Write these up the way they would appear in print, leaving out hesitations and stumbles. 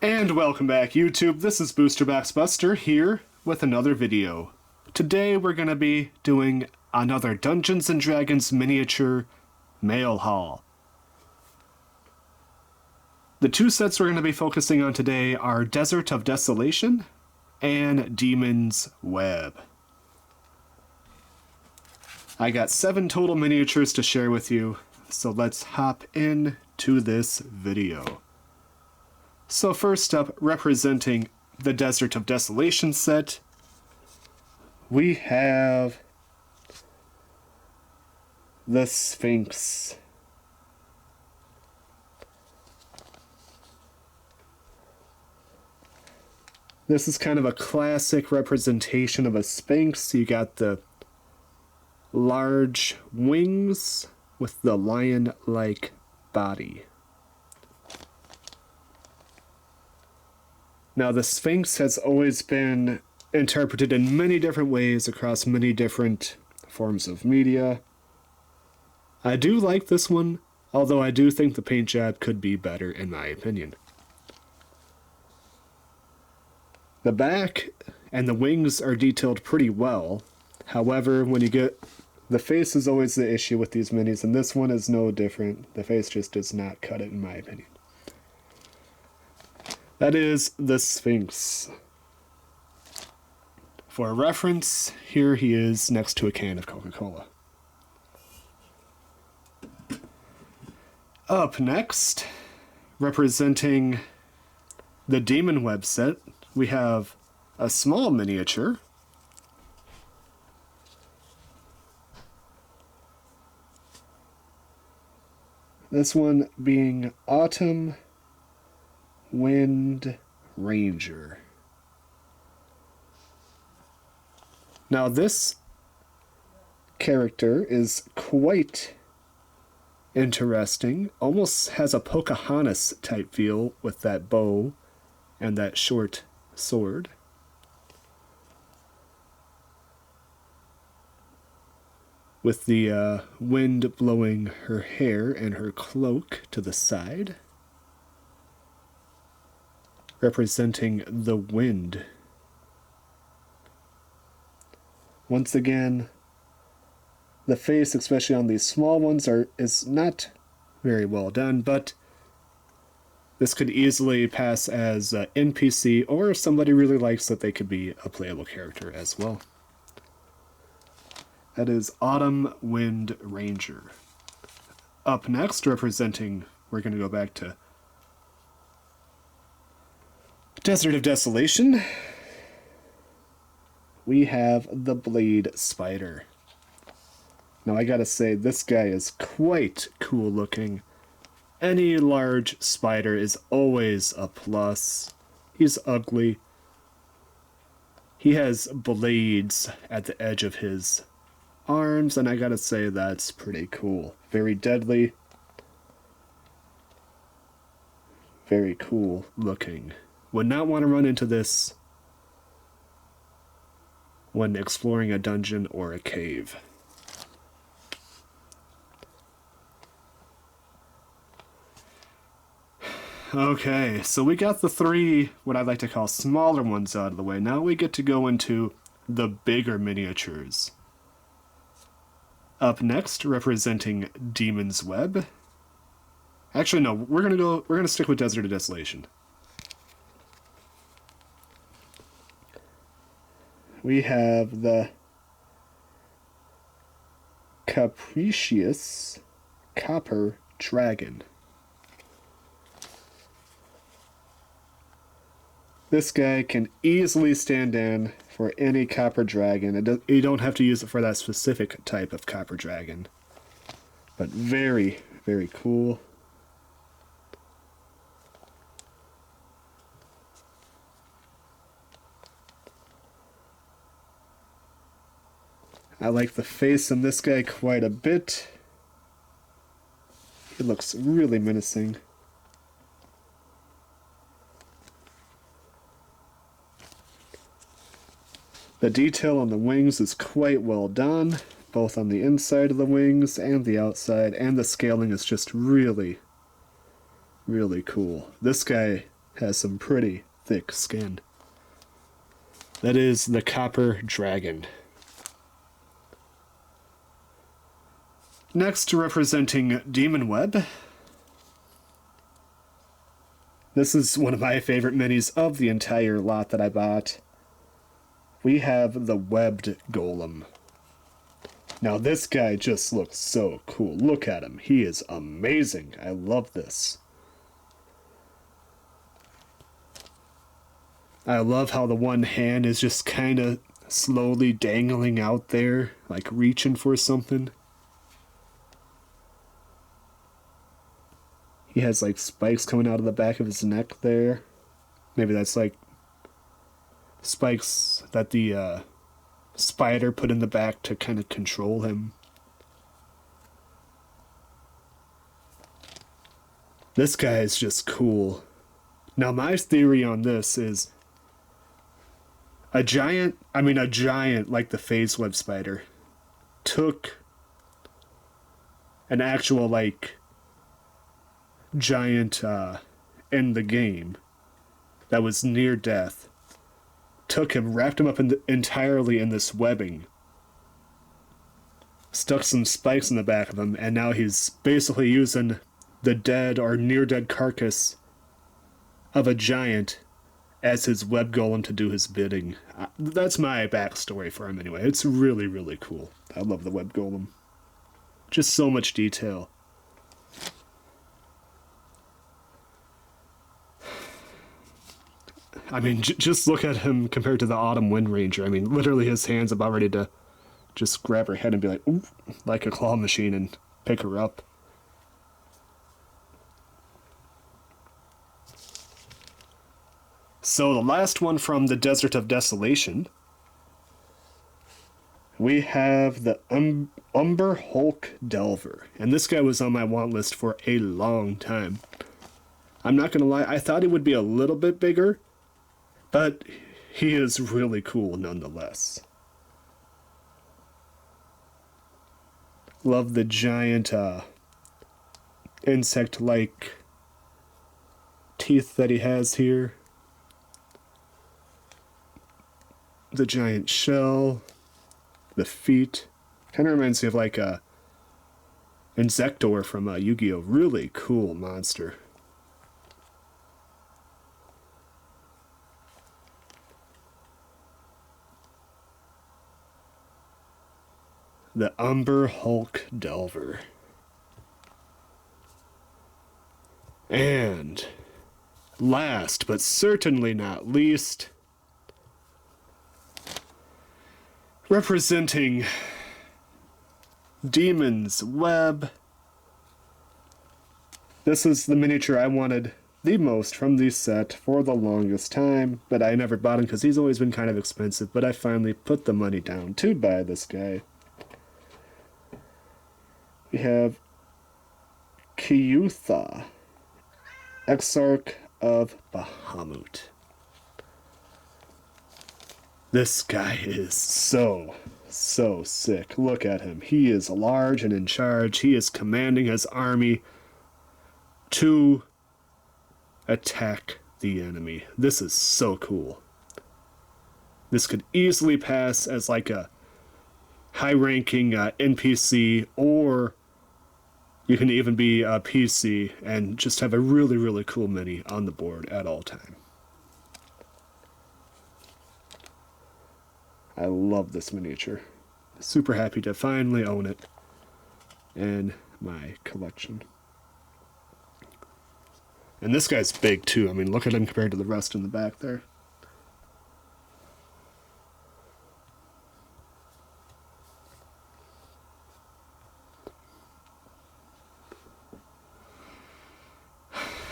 And welcome back, YouTube. This is Boosterbox Buster here with another video. Today we're going to be doing another Dungeons & Dragons miniature mail haul. The two sets we're going to be focusing on today are Desert of Desolation and Demon's Web. I got 7 total miniatures to share with you, so let's hop into this video. So first up, representing the Desert of Desolation set, we have the Sphinx. This is kind of a classic representation of a Sphinx. You got the large wings with the lion-like body. Now, the Sphinx has always been interpreted in many different ways across many different forms of media. I do like this one, although I do think the paint job could be better in my opinion. The back and the wings are detailed pretty well. However, when you get... the face is always the issue with these minis, and this one is no different. The face just does not cut it in my opinion. That is the Sphinx. For reference, here he is next to a can of Coca-Cola. Up next, representing the Demon Web set, we have a small miniature. This one being Autumn Wind Ranger. Now this character is quite interesting. Almost has a Pocahontas type feel with that bow and that short sword. With the wind blowing her hair and her cloak to the side. Representing the wind. Once again, the face, especially on these small ones, is not very well done, but this could easily pass as NPC, or if somebody really likes it, they could be a playable character as well. That is Autumn Wind Ranger. Up next, representing, we're going to go back to Desert of Desolation, we have the Blade Spider. Now I gotta say, this guy is quite cool looking. Any large spider is always a plus. He's ugly. He has blades at the edge of his arms, and I gotta say, that's pretty cool. Very deadly. Very cool looking. Would not want to run into this when exploring a dungeon or a cave. Okay, so we got the 3, what I'd like to call smaller ones out of the way. Now we get to go into the bigger miniatures. Up next, representing Demon's Web. Actually, no, we're gonna stick with Desert of Desolation. We have the Capricious Copper Dragon. This guy can easily stand in for any copper dragon. You don't have to use it for that specific type of copper dragon. But very, very cool. I like the face on this guy quite a bit. He looks really menacing. The detail on the wings is quite well done, both on the inside of the wings and the outside, and the scaling is just really, really cool. This guy has some pretty thick skin. That is the Copper Dragon. Next, representing Demon Web. This is one of my favorite minis of the entire lot that I bought. We have the Webbed Golem. Now this guy just looks so cool. Look at him. He is amazing. I love this. I love how the one hand is just kind of slowly dangling out there, like reaching for something. He has like spikes coming out of the back of his neck there. Maybe that's like spikes that the spider put in the back to kind of control him. This guy is just cool. Now my theory on this is a giant like the phase web spider took an actual like giant in the game that was near death, took him, wrapped him up entirely in this webbing, stuck some spikes in the back of him, and now he's basically using the dead or near dead carcass of a giant as his web golem to do his bidding. That's my backstory for him anyway. It's really, really cool. I love the web golem. Just so much detail. I mean, just look at him compared to the Autumn Wind Ranger. I mean, literally his hand's about ready to just grab her head and be like, ooh, like a claw machine and pick her up. So the last one from the Desert of Desolation, we have the Umber Hulk Delver. And this guy was on my want list for a long time. I'm not going to lie, I thought he would be a little bit bigger, but he is really cool nonetheless. Love the giant insect-like teeth that he has here. The giant shell. The feet. Kind of reminds me of like a Insector from Yu-Gi-Oh! Really cool monster. The Umber Hulk Delver. And last, but certainly not least, representing Demon's Web. This is the miniature I wanted the most from the set for the longest time, but I never bought him because he's always been kind of expensive, but I finally put the money down to buy this guy. We have Kiyutha, Exarch of Bahamut. This guy is so sick. Look at him. He is large and in charge. He is commanding his army to attack the enemy. This is so cool. This could easily pass as like a high-ranking NPC, or you can even be a PC and just have a really, really cool mini on the board at all time. I love this miniature. Super happy to finally own it in my collection. And this guy's big too. I mean, look at him compared to the rest in the back there.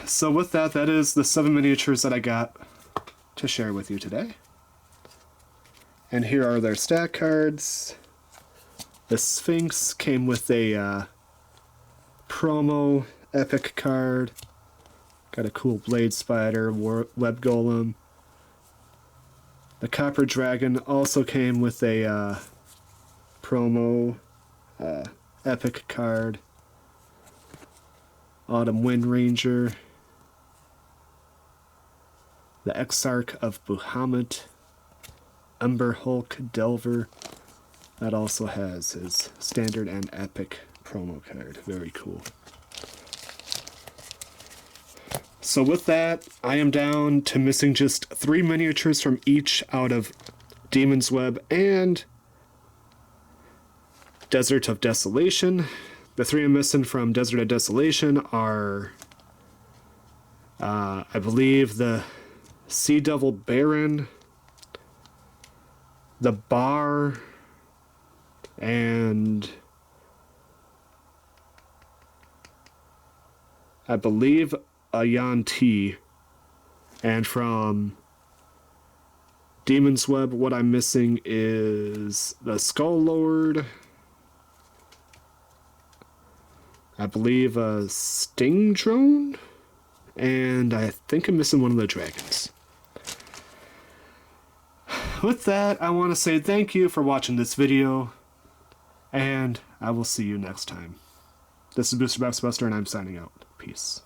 So with that, that is the 7 miniatures that I got to share with you today. And here are their stack cards. The Sphinx came with a promo epic card. Got a cool Blade Spider, Web Golem. The Copper Dragon also came with a promo epic card. Autumn Wind Ranger. the Exarch of Bahamut, Ember Hulk Delver. That also has his standard and epic promo card. Very cool. So with that, I am down to missing just 3 miniatures from each out of Demon's Web and Desert of Desolation. The 3 I'm missing from Desert of Desolation are, I believe, the Sea Devil Baron, the Bar, and I believe a Yanti. And from Demon's Web, what I'm missing is the Skull Lord, I believe a Sting Drone, and I think I'm missing one of the dragons. With that, I want to say thank you for watching this video, and I will see you next time. This is Booster Box Buster, and I'm signing out. Peace.